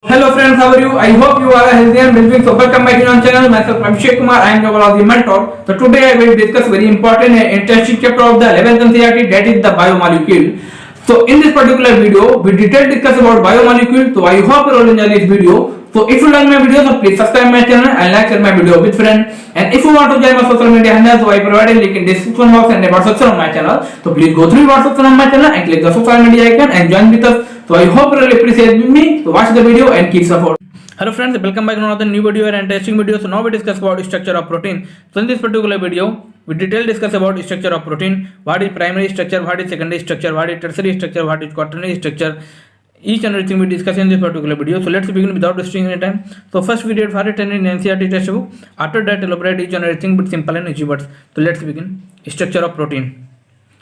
Hello friends, how are you? I hope you are healthy and well. So welcome back to our channel. Myself Abhishek Kumar. I am your one of the mentor. So today I will discuss very important and interesting chapter of the 11th NCERT, that is the biomolecule. So in this particular video, we detailed discuss about biomolecule. So I hope you all enjoy this video. So if you like my video, so please subscribe my channel and like share my video with friends. And if you want to join my social media handles, so I provide a link in description box and about section of my channel. So please go through about section of my channel and click the social media icon and join with us. So I hope you really appreciate me. So watch the video and keep support. Hello friends, welcome back to another new video and interesting video. So now we discuss about structure of protein. So in this particular video, we detail discuss about structure of protein. What is primary structure, what is secondary structure, what is tertiary structure, what is quaternary structure. Each and everything we discuss in this particular video. So let's begin without wasting any time. So first we did for it in NCERT textbook. After that elaborate each and everything with simple and easy words. So let's begin. Structure of protein.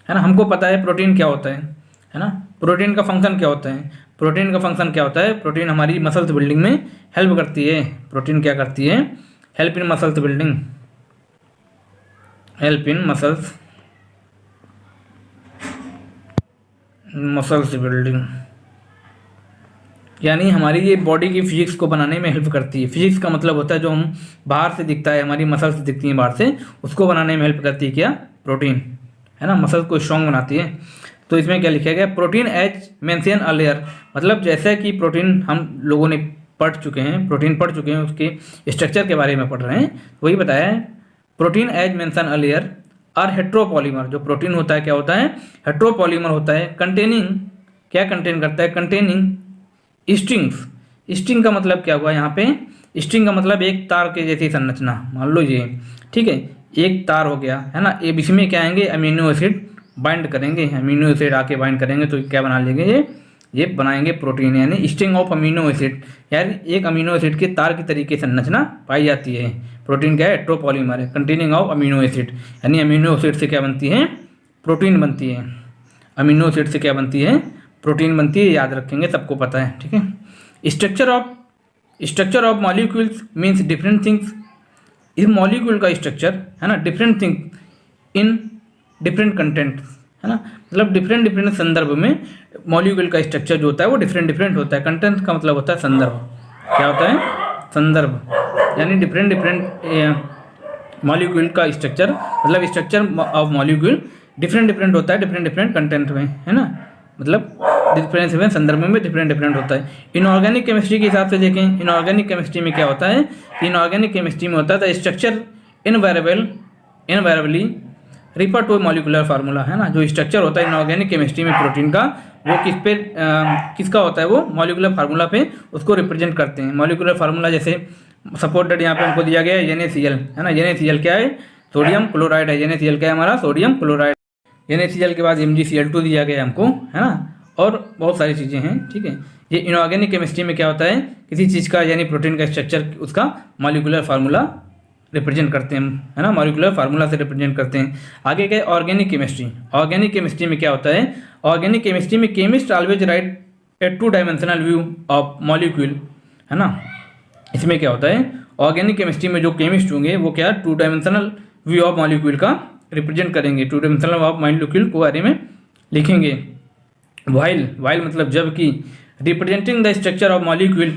है ना, हमको पता है protein क्या होता है ना, protein का फंक्शन क्या होता है, प्रोटीन का फंक्शन क्या होता है, प्रोटीन हमारी मसल्स बिल्डिंग में हेल्प करती है, प्रोटीन क्या करती है, help in muscles building, help in muscles building, यानी हमारी ये बॉडी की फिजिक्स को बनाने में हेल्प करती है। फिजिक्स का मतलब होता है जो हम बाहर से दिखता है, हमारी मसल्स दिखती हैं बाहर से, उसको बनाने में हेल्प करती है क्या, प्रोटीन, है ना, मसल्स को स्ट्रॉन्ग बनाती है। तो इसमें क्या लिखा गया, प्रोटीन एज मेंशन अर्लियर, मतलब जैसा कि प्रोटीन हम लोगों ने पढ़ चुके हैं, प्रोटीन पढ़ चुके हैं, उसके स्ट्रक्चर के बारे में पढ़ रहे हैं, वही बताया है। प्रोटीन एज मेंशन अर्लियर और हेट्रोपॉलीमर, जो प्रोटीन होता है क्या होता है, हेट्रोपॉलीमर होता है, कंटेनिंग, क्या कंटेन करता है, कंटेनिंग स्ट्रिंग्स। स्ट्रिंग का मतलब क्या हुआ यहाँ पे, स्ट्रिंग का मतलब एक तार के जैसी संरचना, मान लो ये, ठीक है, एक तार हो गया, है ना, ये इसमें क्या आएंगे, अमीनो एसिड बाइंड करेंगे, अमीनो एसिड आके बाइंड करेंगे तो क्या बना लेंगे, ये बनाएंगे प्रोटीन, यानी स्ट्रिंग ऑफ अमीनो एसिड, यार एक अमीनो एसिड के तार की तरीके से संरचना पाई जाती है। प्रोटीन क्या है, हेट्रोपॉलीमर है, कंटेनिंग ऑफ अमीनो एसिड, यानी अमीनो एसिड से क्या बनती है, प्रोटीन बनती है, अमीनो एसिड से क्या बनती है, प्रोटीन बनती है, याद रखेंगे, सबको पता है, ठीक है। Structure of molecules means different things, इस मॉलिक्यूल का स्ट्रक्चर है ना, different thing in different content, है ना, मतलब डिफरेंट संदर्भ में मॉलिक्यूल का स्ट्रक्चर जो होता है वो डिफरेंट होता है। कंटेंट का मतलब होता है संदर्भ, क्या होता है, संदर्भ, यानी डिफरेंट मॉलिक्यूल का स्ट्रक्चर, मतलब स्ट्रक्चर ऑफ मॉलिक्यूल डिफरेंट होता है, डिफरेंट कंटेंट में, है ना, मतलब डिफरेंस में संदर्भ में डिफरेंट होता है। इनऑर्गेनिक केमिस्ट्री के हिसाब से देखें, इनऑर्गेनिक केमिस्ट्री में क्या होता है, इनऑर्गेनिक केमिस्ट्री में होता है structure invariably refer to molecular formula, है ना, जो स्ट्रक्चर होता है इनऑर्गेनिक केमिस्ट्री में प्रोटीन का, वो किसका होता है, वो मॉलिकुलर फार्मूला पे उसको रिप्रेजेंट करते हैं। मॉलिकुलर फार्मूला जैसे सपोर्टेड यहाँ पे हमको दिया गया है NaCl, है ना, NaCl क्या है, सोडियम क्लोराइड है, NaCl क्या है हमारा, सोडियम क्लोराइड, NaCl के बाद MgCl2 दिया गया है हमको, है ना, और बहुत सारी चीज़ें हैं, ठीक है। ये इनऑर्गेनिक केमिस्ट्री में क्या होता है, किसी चीज़ का यानी प्रोटीन का स्ट्रक्चर उसका मॉलिकुलर फार्मूला रिप्रेजेंट करते हैं, है ना, मॉलिकुलर फार्मूला से रिप्रेजेंट करते हैं। आगे क्या है, ऑर्गेनिक केमिस्ट्री। ऑर्गेनिक केमिस्ट्री में क्या होता है, ऑर्गेनिक केमिस्ट्री में chemist always right A 2 dimensional view of molecule, है ना, इसमें क्या होता है, ऑर्गेनिक केमिस्ट्री में जो केमिस्ट होंगे वो क्या 2 डायमेंशनल व्यू ऑफ मॉलिक्यूल का रिप्रेजेंट करेंगे, 2 डायमेंशनल ऑफ मॉलिक्यूल को बारे में लिखेंगे। वाइल मतलब जबकि, representing the structure of molecule,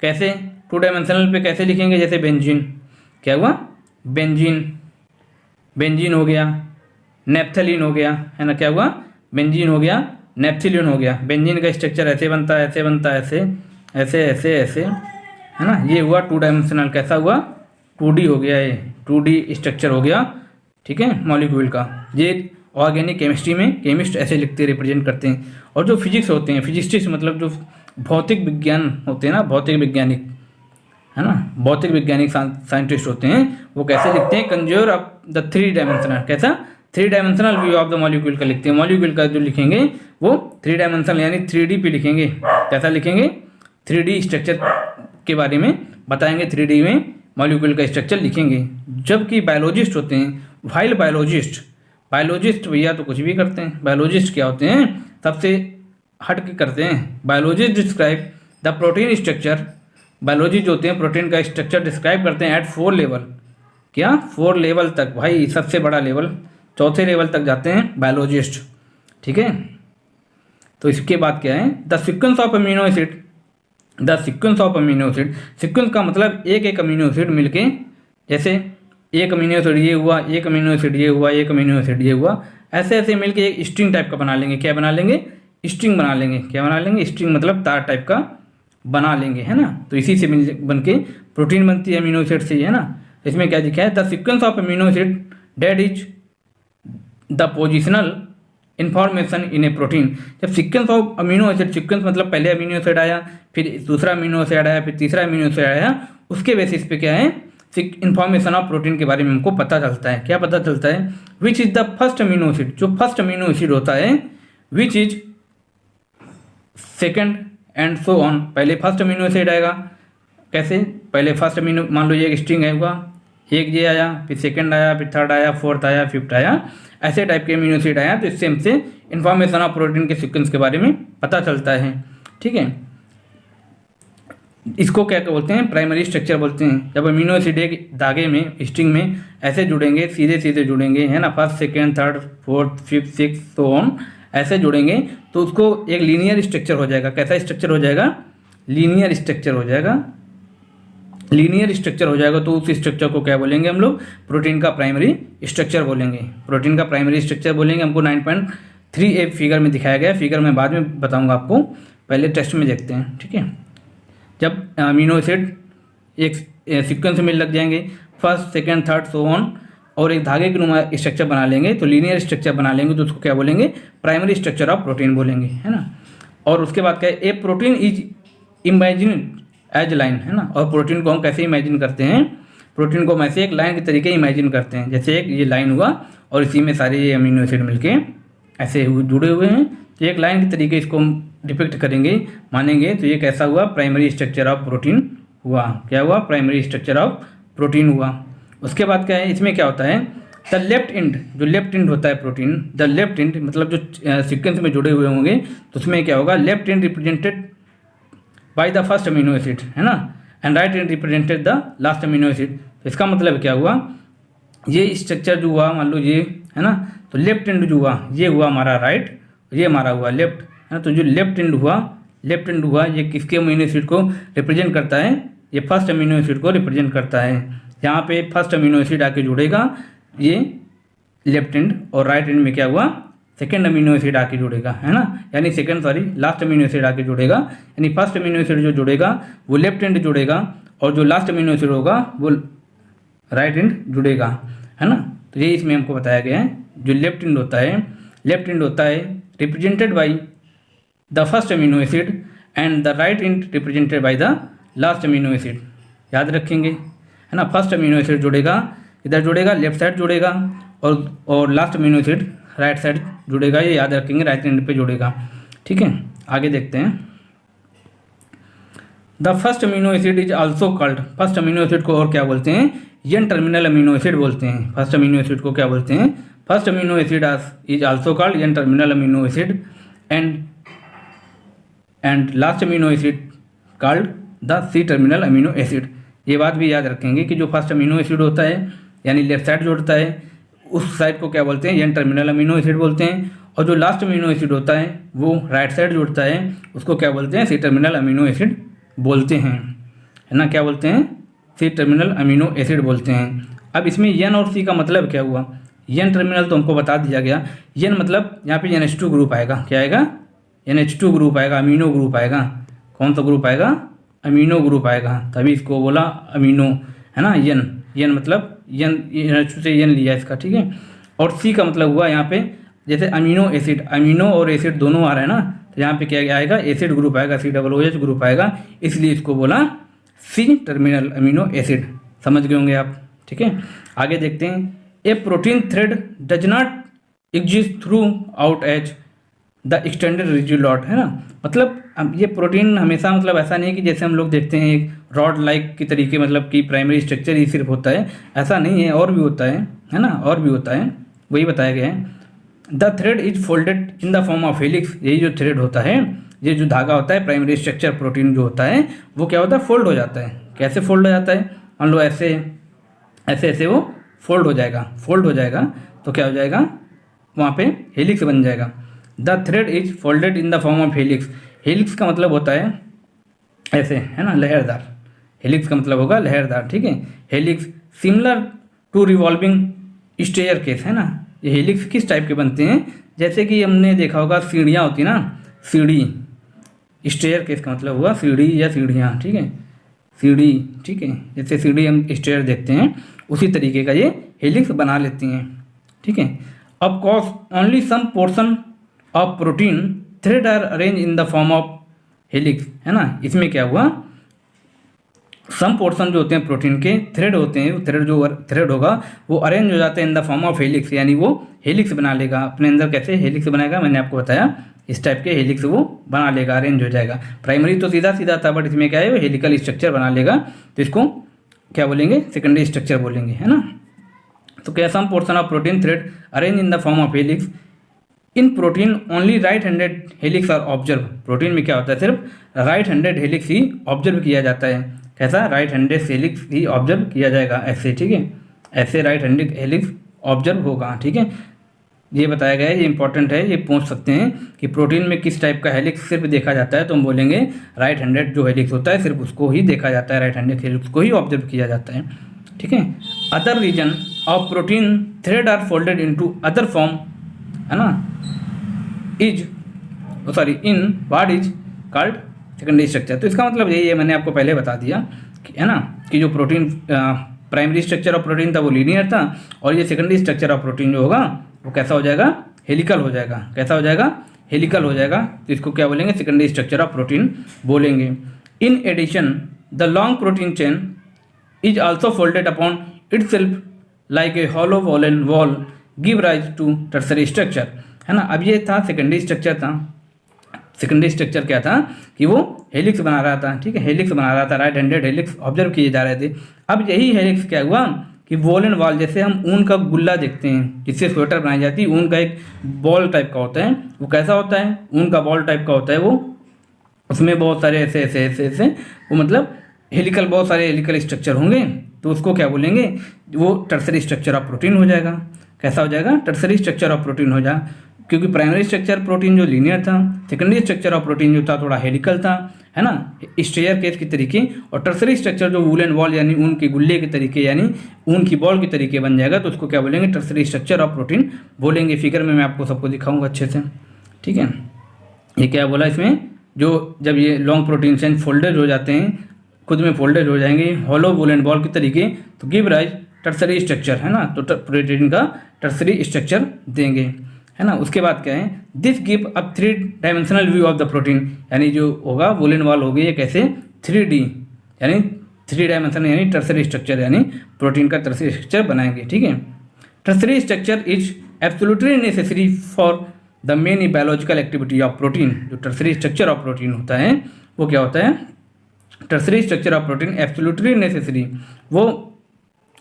कैसे 2 डायमेंशनल पे कैसे लिखेंगे, जैसे बेंजीन, क्या हुआ, बेंजीन हो गया, नेप्थलीन हो गया, है ना, क्या हुआ, बेंजीन हो गया, नेप्थलीन हो गया। बेंजीन का स्ट्रक्चर ऐसे बनता है, ऐसे बनता है, ऐसे, है ना, ये हुआ 2 डायमेंशनल, कैसा हुआ, 2D हो गया, ये 2D स्ट्रक्चर हो गया, ठीक है, मॉलिक्यूल का। ये ऑर्गेनिक केमिस्ट्री में केमिस्ट ऐसे लिखते रिप्रेजेंट करते हैं। और जो फिजिक्स होते हैं, फिजिसिस्ट मतलब जो भौतिक विज्ञान होते हैं ना, भौतिक वैज्ञानिक, है ना, भौतिक वैज्ञानिक साइंटिस्ट होते हैं, वो कैसे लिखते हैं, कंज्यूर ऑफ द 3 डायमेंशनल, कैसा 3 dimensional view of the molecule का लिखते हैं। मॉलिक्यूल का जो लिखेंगे वो 3 डायमेंशनल यानी 3D पे लिखेंगे, कैसा लिखेंगे, 3D स्ट्रक्चर के बारे में बताएंगे, 3D में मॉलिक्यूल का स्ट्रक्चर लिखेंगे। जबकि बायोलॉजिस्ट होते हैं, वाइल बायोलॉजिस्ट भैया तो कुछ भी करते हैं, बायोलॉजिस्ट क्या होते हैं, सबसे हट के करते हैं। Biologist describe the protein structure, biology जो होते हैं प्रोटीन का स्ट्रक्चर डिस्क्राइब करते हैं एट 4 लेवल, क्या 4 लेवल तक, भाई सबसे बड़ा लेवल, 4थे लेवल तक जाते हैं बायोलॉजिस्ट, ठीक है। तो इसके बाद क्या है, the sequence of amino acid the sequence of amino acid, sequence का मतलब एक एक अमीनो एसिड मिलके, जैसे एक अमीनो एसिड ये हुआ, एक अमीनो एसिड ये हुआ, एक अमीनो एसिड ये हुआ, ऐसे ऐसे मिलके एक स्ट्रिंग टाइप का बना लेंगे। क्या बना लेंगे? स्ट्रिंग बना लेंगे। क्या बना लेंगे? स्ट्रिंग मतलब तार टाइप का बना लेंगे, है ना। तो इसी से मिल बन के प्रोटीन बनती है अमीनो एसिड से, है ना। इसमें क्या लिखा है? The sequence of amino acid that is the positional information in a protein. जब sequence of amino acid, sequence मतलब पहले अमीनो एसिड आया, फिर दूसरा अमीनो एसिड आया, फिर तीसरा अमीनो एसिड आया, उसके बेसिस पे क्या है? इन्फॉर्मेशन ऑफ प्रोटीन के बारे में हमको पता चलता है। क्या पता चलता है? Which is the first amino acid, जो फर्स्ट अमीनो एसिड होता है, which is second and so on. पहले फर्स्ट अमीनो एसिड आएगा, कैसे? पहले फर्स्ट अमीनो, मान लो ये एक स्ट्रिंग है हुआ, एक ये आया, फिर सेकंड आया, फिर थर्ड आया, फोर्थ आया, फिफ्थ आया, ऐसे टाइप के अमीनो एसिड आया। तो इससे हमसे इन्फॉर्मेशन ऑफ प्रोटीन के सीक्वेंस के बारे में पता चलता है। ठीक है, इसको क्या बोलते हैं? प्राइमरी स्ट्रक्चर बोलते हैं। जब अमीनो एसिड एक धागे में, स्ट्रिंग में ऐसे जुड़ेंगे, सीधे सीधे जुड़ेंगे, है ना, first second third fourth fifth six so on, ऐसे जुड़ेंगे तो उसको एक लीनियर स्ट्रक्चर हो जाएगा। कैसा स्ट्रक्चर हो जाएगा? लीनियर स्ट्रक्चर हो जाएगा। लीनियर स्ट्रक्चर हो जाएगा तो उस स्ट्रक्चर को क्या बोलेंगे हम लोग? प्रोटीन का प्राइमरी स्ट्रक्चर बोलेंगे। प्रोटीन का प्राइमरी स्ट्रक्चर बोलेंगे। हमको 9.3 फिगर में दिखाया गया, फिगर मैं बाद में बताऊंगा आपको, पहले टेस्ट में देखते हैं। ठीक है, जब अमीनो एसिड एक सीक्वेंस में लग जाएंगे, first second third so on, और एक धागे के नुमा स्ट्रक्चर बना लेंगे, तो लीनियर स्ट्रक्चर बना लेंगे, तो उसको क्या बोलेंगे? प्राइमरी स्ट्रक्चर ऑफ प्रोटीन बोलेंगे, है ना। और उसके बाद क्या है? A protein is imagine as line, है ना। और प्रोटीन को हम कैसे इमेजिन करते हैं? प्रोटीन को हम ऐसे एक लाइन के तरीके इमेजिन करते हैं, जैसे एक ये लाइन हुआ और इसी में सारे ये अमीनो एसिड मिलके ऐसे जुड़े हुए हैं, तो एक लाइन के तरीके इसको हम डिपिक्ट करेंगे, मानेंगे, तो ये कैसा हुआ? प्राइमरी स्ट्रक्चर ऑफ प्रोटीन हुआ। क्या हुआ? प्राइमरी स्ट्रक्चर ऑफ प्रोटीन हुआ। उसके बाद क्या है? इसमें क्या होता है? द लेफ्ट एंड, जो लेफ्ट एंड होता है प्रोटीन, द लेफ्ट एंड मतलब जो सीक्वेंस में जुड़े हुए होंगे, तो उसमें क्या होगा? Left and represented by the first amino acid, है ना, and right and represented the last amino acid. तो इसका मतलब क्या हुआ? ये स्ट्रक्चर जो हुआ, मान लो ये, है ना, तो लेफ्ट एंड जो हुआ, ये हुआ हमारा राइट, ये हमारा हुआ लेफ्ट, है ना। तो जो लेफ्ट एंड हुआ, ये किसके अमीनो एसिड को रिप्रेजेंट करता है? ये फर्स्ट अमीनो एसिड को रिप्रेजेंट करता है। यहाँ पे फर्स्ट अमीनो एसिड आके जुड़ेगा, ये लेफ्ट एंड, और राइट एंड में क्या हुआ? सेकेंड अमीनो एसिड आके जुड़ेगा, है ना, यानी लास्ट अमीनो एसिड आके जुड़ेगा, यानी फर्स्ट अमीनो एसिड जो जुड़ेगा वो लेफ्ट एंड जुड़ेगा, और जो लास्ट अमीनो एसिड होगा वो राइट एंड जुड़ेगा, है ना। तो ये इसमें हमको बताया गया है। जो लेफ्ट एंड होता है represented by the first amino acid and the right and represented by the last amino acid. याद रखेंगे, है ना। फर्स्ट अमीनो एसिड जुड़ेगा, इधर जुड़ेगा, लेफ्ट साइड जुड़ेगा, और last amino acid right side जुड़ेगा, ये याद रखेंगे, राइट एंड पे जुड़ेगा। ठीक है, आगे देखते हैं। The first amino acid is also called, first amino acid को और क्या बोलते हैं? एन टर्मिनल अमीनो एसिड बोलते हैं। फर्स्ट अमीनो एसिड को क्या बोलते हैं? First amino acid is also called N terminal amino acid, and last amino acid called the C terminal amino acid. ये बात भी याद रखेंगे कि जो फर्स्ट अमीनो एसिड होता है, यानी लेफ्ट साइड जोड़ता है, उस साइड को क्या बोलते हैं? एन टर्मिनल अमीनो एसिड बोलते हैं। और जो लास्ट अमीनो एसिड होता है वो राइट साइड जोड़ता है, उसको क्या बोलते हैं? सी टर्मिनल अमीनो एसिड बोलते हैं, है ना। क्या बोलते हैं? सी टर्मिनल अमीनो एसिड बोलते हैं। अब इसमें एन और सी का मतलब क्या हुआ? एन टर्मिनल तो हमको बता दिया गया। एन मतलब यहाँ पे NH2 ग्रुप आएगा। क्या आएगा? NH2 ग्रुप आएगा, अमीनो ग्रुप आएगा। कौन सा ग्रुप आएगा? अमीनो ग्रुप आएगा, तभी इसको बोला अमीनो, है ना। एन मतलब NH2 से एन लिया इसका, ठीक है। और सी का मतलब हुआ यहाँ पे, जैसे अमीनो एसिड, अमीनो और एसिड दोनों आ रहे हैं ना, तो यहाँ पे क्या आएगा? एसिड ग्रुप आएगा, COOH ग्रुप आएगा, इसलिए इसको बोला सी टर्मिनल अमीनो एसिड। समझ गए होंगे आप, ठीक है। आगे देखते हैं। A protein thread does not exist throughout as the extended rigid rod, है ना। मतलब अब ये प्रोटीन हमेशा, मतलब ऐसा नहीं कि जैसे हम लोग देखते हैं एक रॉड लाइक की तरीके, मतलब कि प्राइमरी स्ट्रक्चर ही सिर्फ होता है, ऐसा नहीं है, और भी होता है ना, और भी होता है, वही बताया गया है। The thread is folded in the form of helix. यही जो थ्रेड होता है, ये जो धागा होता है, प्राइमरी स्ट्रक्चर प्रोटीन जो होता है, वो क्या होता है? फोल्ड हो जाता है। कैसे फोल्ड हो जाता है? मान लो ऐसे ऐसे वो फोल्ड हो जाएगा, तो क्या हो जाएगा? वहाँ पे हेलिक्स बन जाएगा। The thread is folded in the form of helix. Helix का मतलब होता है ऐसे, है ना, लहरदार। हेलिक्स का मतलब होगा लहरदार, ठीक है। Helix similar to revolving staircase, है ना। ये हेलिक्स किस टाइप के बनते हैं, जैसे कि हमने देखा होगा सीढ़ियाँ होती ना, सीढ़ी, स्टेयर केस का मतलब हुआ सीढ़ी या सीढ़ियाँ, ठीक है, सीढ़ी, ठीक है, जैसे सीढ़ी हम स्टेयर देखते हैं उसी तरीके का ये हेलिक्स बना लेती हैं, ठीक है। Of course only some portion of protein thread are arrange in the form of helix, है ना। इसमें क्या हुआ, सम पोर्शन जो होते हैं प्रोटीन के थ्रेड होते हैं, थ्रेड जो थ्रेड होगा वो अरेंज हो जाते हैं इन द फॉर्म ऑफ हेलिक्स, यानी वो हेलिक्स बना लेगा अपने अंदर। कैसे हेलिक्स बनाएगा, मैंने आपको बताया, इस टाइप के हेलिक्स वो बना लेगा, अरेंज हो जाएगा। प्राइमरी तो सीधा सीधा था, बट इसमें क्या है, वो हेलिकल स्ट्रक्चर बना लेगा, तो इसको क्या बोलेंगे, सेकेंडरी स्ट्रक्चर बोलेंगे, है ना। तो क्या, some portion of protein thread arrange in the form of helix. In protein only right handed helix are observe. Protein में क्या होता है, सिर्फ राइट हैंडेड हेलिक्स ही ऑब्जर्व किया जाता है। कैसा, राइट हैंडेड हेलिक्स ही ऑब्जर्व किया जाएगा, ऐसे, ठीक है, ऐसे राइट हैंडेड हेलिक्स ऑब्जर्व होगा, ठीक है। ये बताया गया है, ये इंपॉर्टेंट है, ये पूछ सकते हैं कि प्रोटीन में किस टाइप का हेलिक्स सिर्फ देखा जाता है, तो हम बोलेंगे राइट हैंडेड जो हेलिक्स होता है सिर्फ उसको ही देखा जाता है, राइट हैंडेड हेलिक्स को ही ऑब्जर्व किया जाता है, ठीक है। Other region of protein thread are folded into other form, है ना, is sorry in what is called secondary structure. तो इसका मतलब यही है, मैंने आपको पहले बता दिया कि, है ना, कि जो protein primary structure of protein था वो लीनियर था, और ये सेकेंडरी स्ट्रक्चर ऑफ प्रोटीन जो होगा वो कैसा हो जाएगा, हेलिकल हो जाएगा। कैसा हो जाएगा, हेलिकल हो जाएगा। तो इसको क्या बोलेंगे, सेकेंडरी स्ट्रक्चर ऑफ प्रोटीन बोलेंगे। In addition the long protein chain is also folded upon itself like a hollow wall give rise to tertiary structure, है ना। अब ये था सेकेंडरी स्ट्रक्चर था। सेकेंडरी स्ट्रक्चर क्या था कि वो हेलिक्स बना रहा था, ठीक है, हेलिक्स बना रहा था, राइट हैंडेड हेलिक्स ऑब्जर्व किए जा रहे थे। अब यही हेलिक्स क्या हुआ कि वॉल एंड वॉल, जैसे हम ऊन का गुल्ला देखते हैं जिससे स्वेटर बनाई जाती है, ऊन का एक बॉल टाइप का होता है, वो कैसा होता है, ऊन का बॉल टाइप का होता है वो, उसमें बहुत सारे ऐसे ऐसे ऐसे ऐसे वो मतलब हेलिकल, बहुत सारे हेलिकल स्ट्रक्चर होंगे, तो उसको क्या बोलेंगे, वो टर्सरी स्ट्रक्चर ऑफ प्रोटीन हो जाएगा। कैसा हो जाएगा, टर्सरी स्ट्रक्चर ऑफ प्रोटीन हो जाएगा, क्योंकि प्राइमरी स्ट्रक्चर प्रोटीन जो लीनियर था, सेकेंडरी स्ट्रक्चर ऑफ प्रोटीन जो था थोड़ा हेलिकल था, है ना, स्टेयर केस के तरीके, और टर्सरी स्ट्रक्चर जो वूल एंड वॉल यानी ऊन के गुल्ले के तरीके यानी ऊन की बॉल के तरीके बन जाएगा, तो उसको क्या बोलेंगे, टर्सरी स्ट्रक्चर ऑफ प्रोटीन बोलेंगे। फिगर में मैं आपको सबको दिखाऊंगा अच्छे से, ठीक है। ये क्या बोला इसमें, जो जब ये लॉन्ग प्रोटीन चेन फोल्डेड हो जाते हैं, खुद में फोल्डेड हो जाएंगे हॉलो वूल एंड बॉल के तरीके, तो गिव राइज टर्सरी स्ट्रक्चर, है ना, तो प्रोटीन का टर्सरी स्ट्रक्चर देंगे, है ना। उसके बाद क्या है, this give a 3 dimensional view of the protein, यानी जो होगा वूल एंड वॉल होगी ये कैसे 3D, यानी 3 डायमेंशन यानी टर्सरी स्ट्रक्चर, यानी प्रोटीन का टर्सरी स्ट्रक्चर बनाएंगे, ठीक है। Tertiary structure is absolutely necessary for the main biological activity of protein. जो टर्सरी स्ट्रक्चर ऑफ प्रोटीन होता है वो क्या होता है, tertiary structure of protein absolutely necessary, वो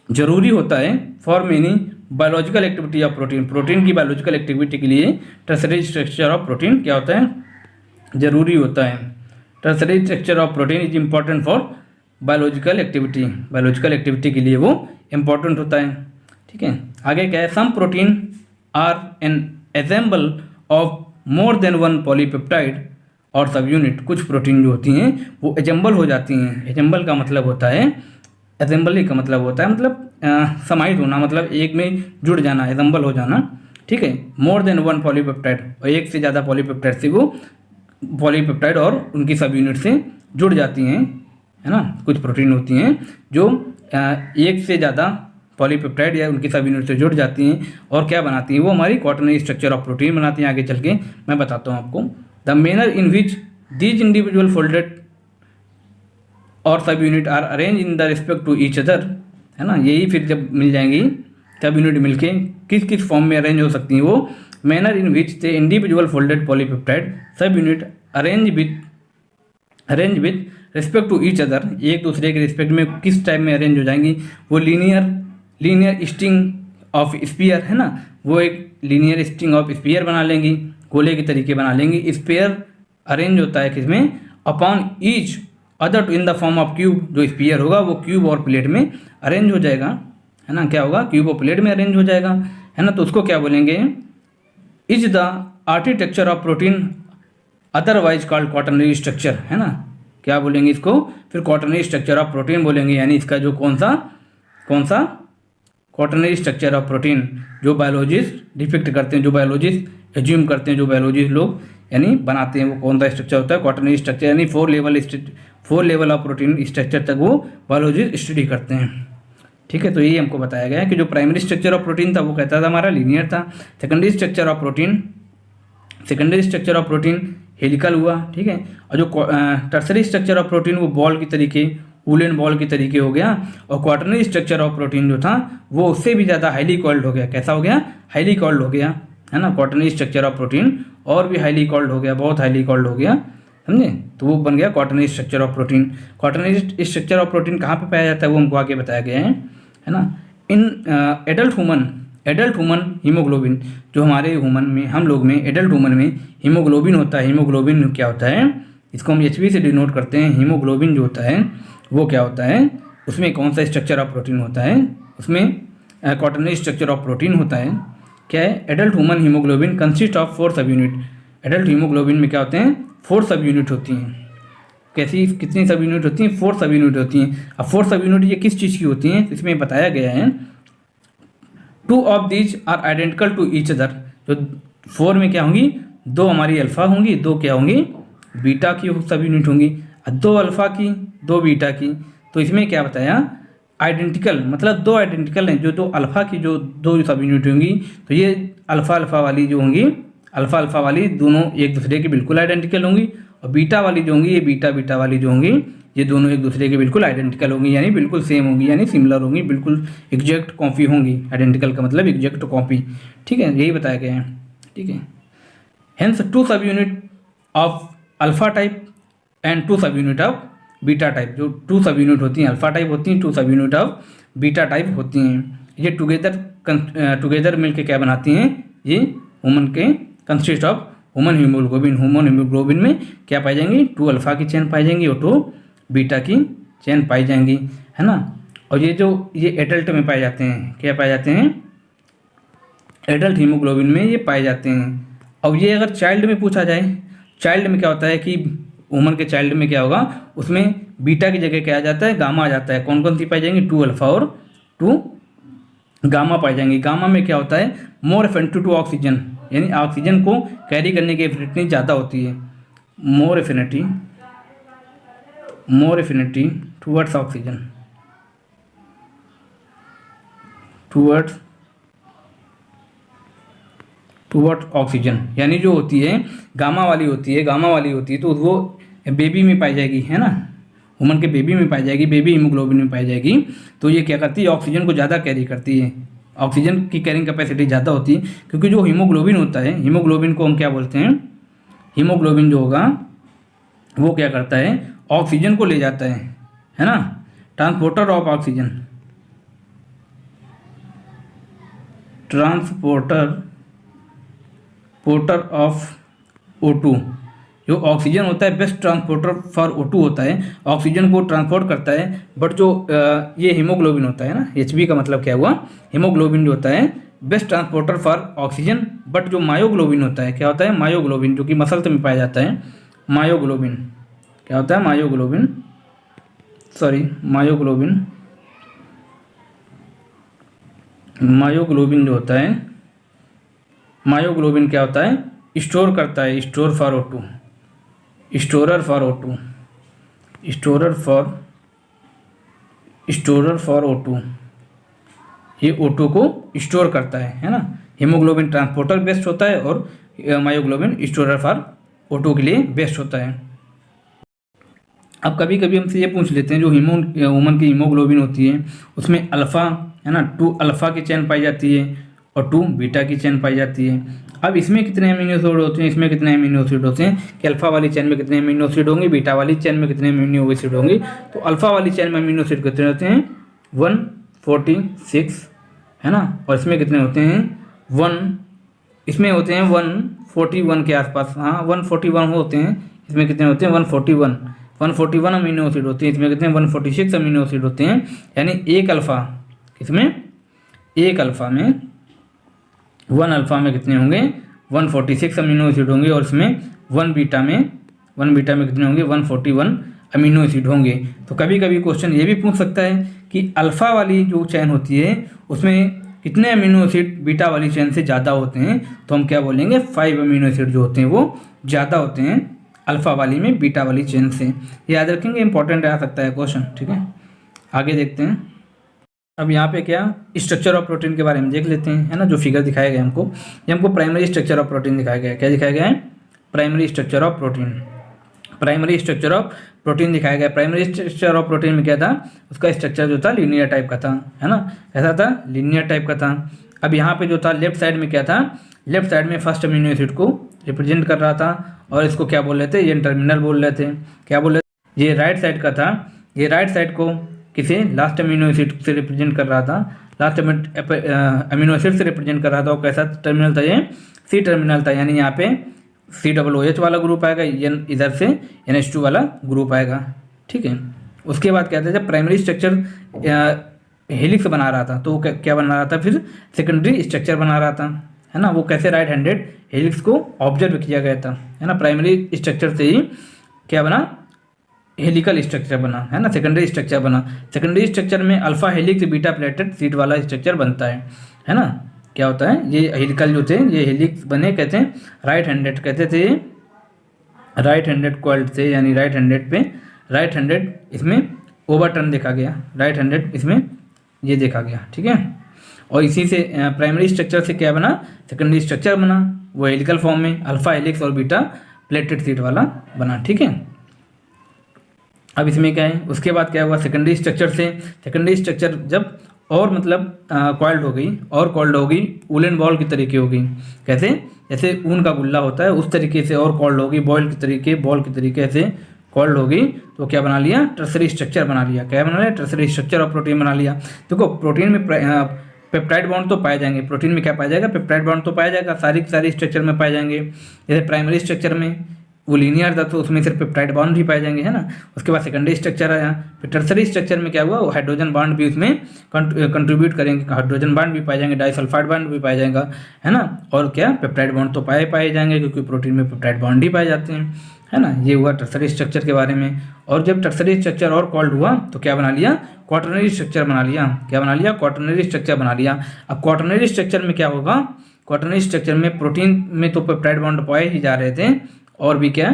जरूरी होता है for many biological activity of protein, protein की बायोलॉजिकल एक्टिविटी के लिए टर्सरी स्ट्रक्चर ऑफ प्रोटीन क्या होता है, जरूरी होता है। Tertiary structure of protein is important for biological activity, biological activity के लिए वो इम्पॉर्टेंट होता है, ठीक है। आगे क्या है, some protein are an assemble of more than one polypeptide और सब यूनिट। कुछ प्रोटीन जो होती हैं वो एजेंबल हो जाती हैं। एजेंबल का मतलब होता है, असेंबली का मतलब होता है मतलब समाहित होना, मतलब एक में जुड़ जाना, एसेंबल हो जाना, ठीक है। मोर देन वन पॉलीपेप्टाइड, और एक से ज़्यादा पॉलीपेप्टाइड से वो पॉलीपेप्टाइड और उनकी सब यूनिट से जुड़ जाती हैं, है ना। कुछ प्रोटीन होती हैं जो एक से ज़्यादा पॉलीपेप्टाइड या उनकी सब यूनिट से जुड़ जाती हैं और क्या बनाती हैं, वो हमारी क्वाटरनरी स्ट्रक्चर ऑफ प्रोटीन बनाती हैं। आगे चल के मैं बताता हूँ आपको। The manner in which these individual folded और subunit are arrange in the respect to each other, है ना। यही फिर जब मिल जाएंगी सब यूनिट मिलके किस किस फॉर्म में अरेंज हो सकती हैं, वो manner in which the individual folded polypeptide subunit arrange with respect to each other, एक दूसरे के रिस्पेक्ट में किस टाइप में अरेंज हो जाएंगी, वो लीनियर स्ट्रिंग ऑफ स्पीयर, है ना, वो एक लीनियर स्ट्रिंग ऑफ स्पीयर बना लेंगी, गोले के तरीके बना लेंगी। स्पीयर अरेंज होता है किसमें, upon each other to in the form of cube, जो स्पीयर होगा वो क्यूब और प्लेट में अरेंज हो जाएगा, है ना। क्या होगा, क्यूब और प्लेट में अरेंज हो जाएगा, है ना। तो उसको क्या बोलेंगे, is the architecture of protein otherwise called quaternary structure, है ना। क्या बोलेंगे इसको, फिर क्वाटरनरी स्ट्रक्चर ऑफ प्रोटीन बोलेंगे, यानी इसका जो कौन सा क्वाटरनरी स्ट्रक्चर ऑफ प्रोटीन जो बायोलॉजिस्ट डिपिक्ट करते हैं, जो बायोलॉजिस्ट एज्यूम करते हैं, जो बायोलॉजिस्ट लोग यानी बनाते हैं, वो कौन सा स्ट्रक्चर होता है, क्वाटरनरी स्ट्रक्चर, यानी 4 लेवल ऑफ प्रोटीन स्ट्रक्चर तक वो बायोलॉजिस्ट स्टडी करते हैं। ठीक है, तो यही हमको बताया गया है कि जो प्राइमरी स्ट्रक्चर ऑफ प्रोटीन था वो कहता था हमारा लीनियर था। Secondary structure of protein helical हुआ। ठीक है, और जो टर्सरी स्ट्रक्चर ऑफ प्रोटीन वो बॉल की तरीके, वुलन बॉल की तरीके हो गया, और क्वाटरनरी स्ट्रक्चर ऑफ प्रोटीन जो था वो उससे भी ज़्यादा हाईली कॉल्ड हो गया। कैसा हो गया, हाईली कॉल्ड हो गया, है ना। क्वाटरनरी स्ट्रक्चर ऑफ प्रोटीन और भी हाईली कॉल्ड हो गया, बहुत हाईली कॉल्ड हो गया, समझे। तो वो बन गया quaternary structure of protein. Quaternary structure of protein कहाँ पे पाया जाता है वो हमको आगे बताया गया है ना। इन एडल्ट ह्यूमन हीमोग्लोबिन, जो हमारे ह्यूमन में, हम लोग में, एडल्ट ह्यूमन में हीमोग्लोबिन होता है। हीमोग्लोबिन क्या होता है, इसको हम HB से डिनोट करते हैं। हीमोग्लोबिन जो होता है वो क्या होता है, उसमें कौन सा स्ट्रक्चर ऑफ प्रोटीन होता है, उसमें क्वाटरनरी स्ट्रक्चर ऑफ प्रोटीन होता है। क्या है, adult human haemoglobin consist of 4 सब यूनिट। एडल्ट हीमोग्लोबिन में क्या होते हैं, 4 सब यूनिट होती हैं। कैसी, कितनी सब यूनिट होती हैं, 4 सब यूनिट होती हैं। अब 4 सब यूनिट ये किस चीज़ की होती हैं, इसमें बताया गया है 2 of these are identical to each other. जो 4 में क्या होंगी, 2 हमारी अल्फ़ा होंगी, 2 क्या होंगी, बीटा की सब यूनिट होंगी, 2 अल्फ़ा की, 2 बीटा की। तो इसमें क्या बताया, आइडेंटिकल, मतलब 2 आइडेंटिकल हैं। जो 2 अल्फ़ा की जो 2 सब यूनिट होंगी, तो ये अल्फ़ा वाली जो होंगी, अल्फ़ा वाली दोनों एक दूसरे के बिल्कुल आइडेंटिकल होंगी, और बीटा वाली जो होंगी, ये बीटा वाली जो होंगी, ये दोनों एक दूसरे के बिल्कुल आइडेंटिकल होंगी, यानी बिल्कुल सेम होंगी, यानी सिमिलर होंगी, बिल्कुल एग्जैक्ट कॉपी होंगी। आइडेंटिकल का मतलब एग्जैक्ट कॉपी। ठीक है, यही बताया गया है। ठीक है, हेंस 2 सब unit of alpha type and 2 सब यूनिट ऑफ बीटा टाइप। जो 2 सब यूनिट होती हैं अल्फ़ा टाइप होती हैं, 2 सब यूनिट ऑफ बीटा टाइप होती हैं। ये टुगेदर मिलके क्या बनाती हैं, ये ह्यूमन के consist of human haemoglobin. Human haemoglobin में क्या पाई जाएंगी, 2 अल्फ़ा की चेन पाई जाएंगी और 2 बीटा की चेन पाई जाएंगी, है ना। और ये एडल्ट में पाए जाते हैं, क्या पाए जाते हैं, एडल्ट हीमोग्लोबिन में ये पाए जाते हैं। अब ये अगर चाइल्ड में पूछा जाए, चाइल्ड में क्या होता है कि ह्यूमन के चाइल्ड में क्या होगा, उसमें बीटा की जगह क्या आ जाता है, गामा आ जाता है। कौन कौन सी पाई जाएंगी, 2 अल्फ़ा और 2 गामा पाई जाएंगी। गामा में क्या होता है, मोर एफिनिटी टू ऑक्सीजन, यानी ऑक्सीजन को कैरी करने की एफिनिटी ज़्यादा होती है। More affinity towards oxygen, towards oxygen, यानी जो होती है गामा वाली होती है, तो वो बेबी में पाई जाएगी, है ना। ह्यूमन के बेबी में पाई जाएगी, बेबी हीमोग्लोबिन में पाई जाएगी। तो ये क्या करती है, ऑक्सीजन को ज़्यादा कैरी करती है, ऑक्सीजन की कैरिंग कैपेसिटी ज़्यादा होती है। क्योंकि जो हीमोग्लोबिन होता है, हीमोग्लोबिन को हम क्या बोलते हैं, हीमोग्लोबिन जो होगा वो क्या करता है, ऑक्सीजन को ले जाता है ना। Transporter of oxygen, transporter of O2। जो ऑक्सीजन होता है बेस्ट ट्रांसपोर्टर फॉर O2 होता है, ऑक्सीजन को ट्रांसपोर्ट करता है। बट जो ये हीमोग्लोबिन होता है ना, HB का मतलब क्या हुआ, हीमोग्लोबिन जो होता है best transporter for oxygen. But जो मायोग्लोबिन होता है, क्या होता है, मायोग्लोबिन, जो कि मसल्स में पाया जाता है। मायोग्लोबिन क्या होता है, मायोग्लोबिन जो होता है, मायोग्लोबिन क्या होता है, स्टोर करता है, स्टोरर फॉर O2, ये O2 को स्टोर करता है ना। हीमोग्लोबिन ट्रांसपोर्टर बेस्ट होता है और मायोग्लोबिन स्टोरर फॉर O2 के लिए बेस्ट होता है। अब कभी कभी हमसे ये पूछ लेते हैं, जो ह्यूमन की हीमोग्लोबिन होती है उसमें अल्फ़ा, है ना, 2 अल्फ़ा की चेन पाई जाती है और 2 बीटा की चेन पाई जाती है। अब इसमें कितने अमीनो एसिड होते हैं, इसमें कितने अमीनो एसिड होते हैं, कि अल्फ़ा वाली चेन में कितने अमीनो एसिड होंगे, बीटा वाली चेन में कितने अमीनो एसिड होंगे। तो अल्फ़ा वाली चेन में अमीनो एसिड कितने होते हैं, 146, है ना। और इसमें कितने होते हैं, इसमें होते हैं 141 के आसपास, हाँ 141 होते हैं। इसमें कितने होते हैं, 141 अमीनो एसिड होते हैं। इसमें कितने, 146 अमीनो एसिड होते हैं। यानी एक अल्फ़ा, किसमें, एक अल्फ़ा में, 1 अल्फ़ा में कितने होंगे, 146 अमीनो एसिड होंगे। और इसमें 1 बीटा में कितने होंगे, 141 अमीनो एसिड होंगे। तो कभी कभी क्वेश्चन ये भी पूछ सकता है कि अल्फ़ा वाली जो चेन होती है उसमें कितने अमीनो एसिड बीटा वाली चेन से ज़्यादा होते हैं, तो हम क्या बोलेंगे 5 अमीनो एसिड जो होते हैं वो ज़्यादा होते हैं अल्फ़ा वाली में बीटा वाली चेन से। याद रखेंगे, इंपॉर्टेंट आ सकता है क्वेश्चन। ठीक है, आगे देखते हैं। अब यहाँ पे क्या स्ट्रक्चर ऑफ प्रोटीन के बारे में देख लेते हैं, है ना। जो फिगर दिखाया गया हमको, ये हमको प्राइमरी स्ट्रक्चर ऑफ प्रोटीन दिखाया गया है। क्या दिखाया गया है? Primary structure of protein. Primary structure of protein दिखाया गया। प्राइमरी स्ट्रक्चर ऑफ प्रोटीन में क्या था, उसका स्ट्रक्चर जो था लीनियर टाइप का था, है ना। ऐसा था, लीनियर टाइप का था। अब यहाँ पे जो था लेफ्ट साइड में क्या था, लेफ्ट साइड में फर्स्ट अमीनो एसिड को रिप्रेजेंट कर रहा था और इसको क्या बोल रहे थे, ये टर्मिनल बोल रहे थे। क्या बोल रहे थे? ये राइट साइड का था, ये राइट साइड को किसे लास्ट अमीनो एसिड से रिप्रेजेंट कर रहा था, लास्ट अमीनो एसिड से रिप्रेजेंट कर रहा था। और कैसा टर्मिनल था ये? सी टर्मिनल था, यानी यहाँ पे COOH वाला ग्रुप आएगा, इधर से NH2 वाला ग्रुप आएगा। ठीक है, उसके बाद क्या था, जब प्राइमरी स्ट्रक्चर हेलिक्स बना रहा था तो वो क्या बना रहा था, फिर सेकेंडरी स्ट्रक्चर बना रहा था, है ना। वो कैसे, राइट हैंडेड हेलिक्स को ऑब्जर्व किया गया था, है ना। प्राइमरी स्ट्रक्चर से ही क्या बना, हेलिकल स्ट्रक्चर बना, है ना। सेकेंडरी स्ट्रक्चर बना। सेकेंडरी स्ट्रक्चर में alpha helix beta pleated seat वाला स्ट्रक्चर बनता है ना। क्या होता है, ये हेलिकल जो थे, ये हेलिक्स बने, कहते हैं राइट हैंडेड, कहते थे राइट हैंडेड कॉइल्ड थे, यानी राइट हैंडेड पे राइट हैंडेड इसमें ओवरटर्न देखा गया, राइट हैंडेड इसमें ये देखा गया। ठीक है, और इसी से प्राइमरी स्ट्रक्चर से क्या बना, सेकेंडरी स्ट्रक्चर बना, वो हेलिकल फॉर्म में अल्फा हेलिक्स और बीटा प्लेटेड सीट वाला बना। ठीक है, अब इसमें क्या है, उसके बाद क्या हुआ, सेकेंडरी स्ट्रक्चर से, सेकेंडरी स्ट्रक्चर जब और मतलब कॉइल्ड हो गई, और कॉइल्ड हो गई, वुलन बॉल की तरीके हो गई। कैसे, जैसे ऊन का गुल्ला होता है उस तरीके से और कॉइल्ड हो गई, बॉल की तरीके, बॉल की तरीके से कॉइल्ड हो गई। तो क्या बना लिया, टर्सरी स्ट्रक्चर बना लिया। क्या बना लिया, टर्सरी स्ट्रक्चर ऑफ प्रोटीन बना लिया। देखो प्रोटीन में पेप्टाइड बॉन्ड तो पाए जाएंगे, प्रोटीन में क्या पाया जाएगा, पेप्टाइड बॉन्ड तो पाया जाएगा, सारी स्ट्रक्चर में पाए जाएंगे। जैसे प्राइमरी स्ट्रक्चर में वो लीनियर था तो उसमें सिर्फ पेप्टाइड बॉन्ड भी पाए जाएंगे, है ना। उसके बाद सेकेंडरी स्ट्रक्चर आया, फिर टर्सरी स्ट्रक्चर में क्या हुआ, वो हाइड्रोजन बॉन्ड भी उसमें कंट्रीब्यूट करेंगे, हाइड्रोजन बॉन्ड भी पाए जाएंगे, डाइसल्फाइड बॉन्ड भी पाया जाएगा, है ना। और क्या, पेप्टाइड बॉन्ड तो पाए जाएंगे, क्योंकि प्रोटीन में पेप्टाइड बॉन्ड ही पाए जाते हैं, है ना। ये हुआ टर्सरी स्ट्रक्चर के बारे में। और जब टर्सरी स्ट्रक्चर और कॉल्ड हुआ तो क्या बना लिया, क्वाटरनरी स्ट्रक्चर बना लिया। क्या बना लिया, क्वाटरनरी स्ट्रक्चर बना लिया। अब क्वाटरनरी स्ट्रक्चर में क्या होगा, क्वाटरनरी स्ट्रक्चर में प्रोटीन में तो पेप्टाइड बॉन्ड पाए ही जा रहे थे, और भी क्या,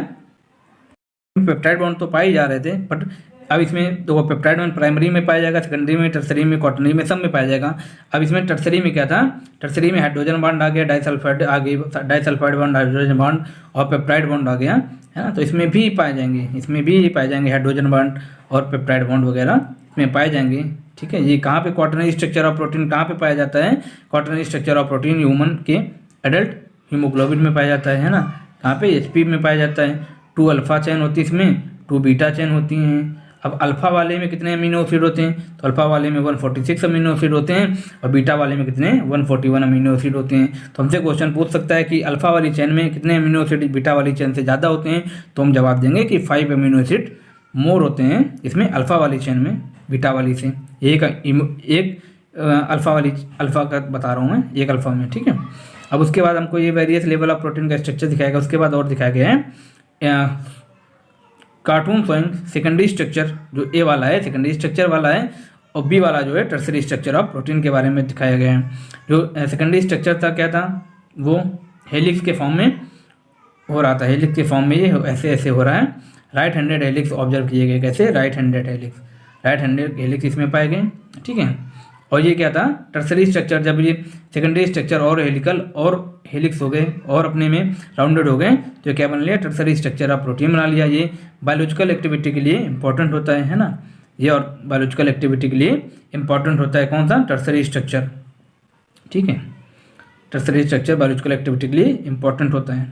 पेप्टाइड बॉन्ड तो पाए जा रहे थे, बट अब इसमें तो पेप्टाइड बॉन्ड प्राइमरी में पाया जाएगा, सेकेंडरी में, टर्सरी में, क्वाटरनरी में, सब में पाया जाएगा। अब इसमें टर्सरी में क्या था, टर्सरी में हाइड्रोजन बॉन्ड आ गया, डाइसल्फाइड आ गई, डाइसल्फाइड बॉन्ड, हाइड्रोजन बॉन्ड और पेप्टाइड बॉन्ड आ गया, है ना। तो इसमें भी पाए जाएंगे, इसमें भी पाए जाएंगे हाइड्रोजन बॉन्ड और पेप्टाइड बॉन्ड वगैरह इसमें पाए जाएंगे। ठीक है, ये कहाँ पे क्वाटरनरी स्ट्रक्चर ऑफ प्रोटीन कहाँ पे पाया जाता है, quaternary structure of protein human के एडल्ट हीमोग्लोबिन में पाया जाता है ना। कहाँ पे, HP में पाया जाता है। 2 अल्फा चेन होती है इसमें, 2 बीटा चेन होती हैं। अब अल्फा वाले में कितने अमीनो एसिड होते हैं, तो अल्फा वाले में 146 अमीनो एसिड होते हैं, और बीटा वाले में कितने, 141 अमीनो एसिड होते हैं। तो हमसे क्वेश्चन पूछ सकता है कि अल्फा वाली चेन में कितने अमीनो एसिड बीटा वाली चेन से ज़्यादा होते हैं, तो हम जवाब देंगे कि 5 अमीनो एसिड मोर होते हैं इसमें अल्फा वाली चेन में बीटा वाली से। एक अल्फा का बता रहा हूँ मैं, एक अल्फा में। ठीक है, अब उसके बाद हमको ये वेरियस लेवल ऑफ प्रोटीन का स्ट्रक्चर दिखाएगा। उसके बाद और दिखाया गया है कार्टून शोइंग सेकेंडरी स्ट्रक्चर, जो ए वाला है सेकेंडरी स्ट्रक्चर वाला है, और बी वाला जो है टर्सरी स्ट्रक्चर ऑफ प्रोटीन के बारे में दिखाया गया है। जो सेकेंडरी स्ट्रक्चर था क्या था, वो हेलिक्स के फॉर्म में हो रहा था, हेलिक्स के फॉर्म में ये ऐसे ऐसे हो रहा है। राइट हैंडेड हेलिक्स ऑब्जर्व किए गए, कैसे, राइट हैंडेड हेलिक्स इसमें पाए गए। ठीक है, और ये क्या था, टर्सरी स्ट्रक्चर, जब ये सेकेंडरी स्ट्रक्चर और हेलिकल और हेलिक्स हो गए और अपने में राउंडेड हो गए, तो क्या बना लिया, टर्सरी स्ट्रक्चर ऑफ प्रोटीन बना लिया। ये बायोलॉजिकल एक्टिविटी के लिए इंपॉर्टेंट होता है ना। ये और बायोलॉजिकल एक्टिविटी के लिए इंपॉर्टेंट होता है कौन सा, टर्सरी स्ट्रक्चर। ठीक है, टर्सरी स्ट्रक्चर बायोलॉजिकल एक्टिविटी के लिए इंपॉर्टेंट होता है।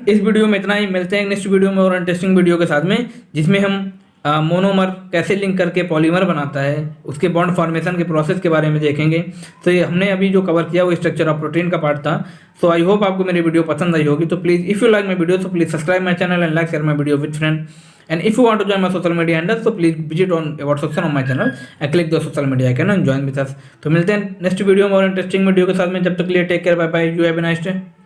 इस वीडियो में इतना ही, मिलते हैं नेक्स्ट वीडियो में और इंटरेस्टिंग वीडियो के साथ में, जिसमें हम मोनोमर कैसे लिंक करके पॉलीमर बनाता है, उसके बॉन्ड फॉर्मेशन के प्रोसेस के बारे में देखेंगे। तो ये हमने अभी जो कवर किया वो स्ट्रक्चर ऑफ प्रोटीन का पार्ट था। सो आई होप आपको मेरी वीडियो पसंद आई होगी। तो please if you like my video, तो please subscribe my channel and like share my video with friend. And if you want to join my social media handles, तो please visit on about section of my channel and click the social media icon and join with us. तो मिलते हैं next video में और interesting video के साथ में। जब तक के लिए take care, bye bye, you have a nice day.